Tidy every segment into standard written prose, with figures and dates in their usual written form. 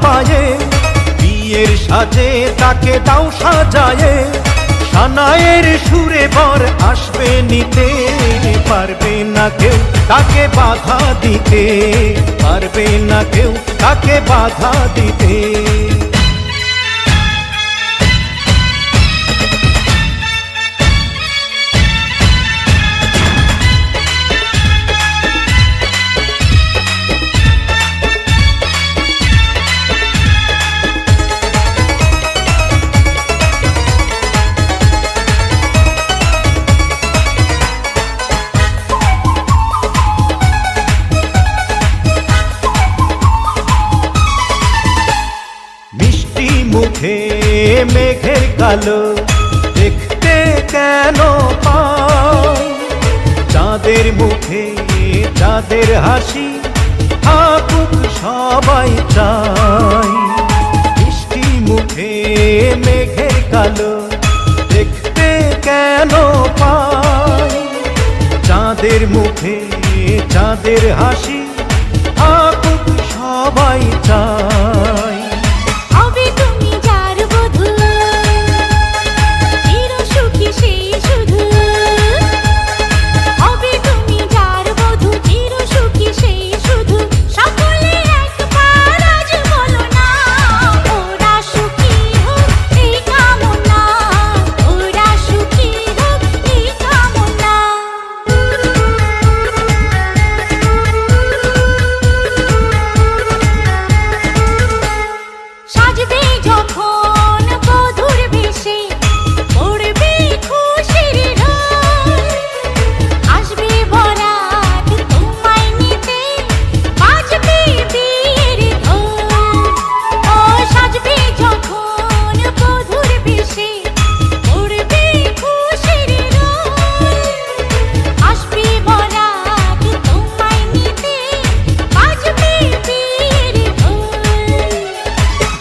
পায়ে, বিয়ের সাজে তাকে দাও সাজায়ে। সানায়ের সুরে বর আসবে নিতে, পারবে না কেউ তাকে বাধা দিতে, পারবে না কেউ তাকে বাধা দিতে। মুখে মেঘের কালো দেখতে কেন পাই, চাঁদের মুখে চাঁদের হাসি থাকুক সবাই চাই। মিষ্টি মুখে মেঘের কালো দেখতে কেন পাই, চাঁদের মুখে চাঁদের হাসি থাকুক সবাই চাই।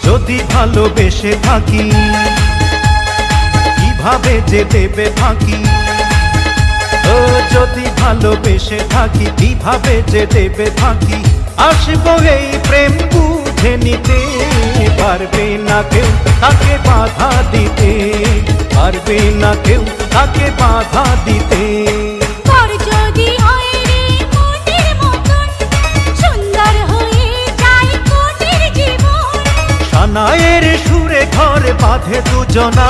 যদি ভালোবেসে থাকি কিভাবে যে দেবে ফাঁকি, ও যদি ভালোবেসে থাকি কিভাবে যে দেবে ফাঁকি। আসবো এই প্রেম বুঝে নিতে, পারবে না কেউ তাকে বাধা দিতে, পারবে না কেউ তাকে বাধা দিতে। সানায়ের সুরে ঘর বাঁধে দুজনা।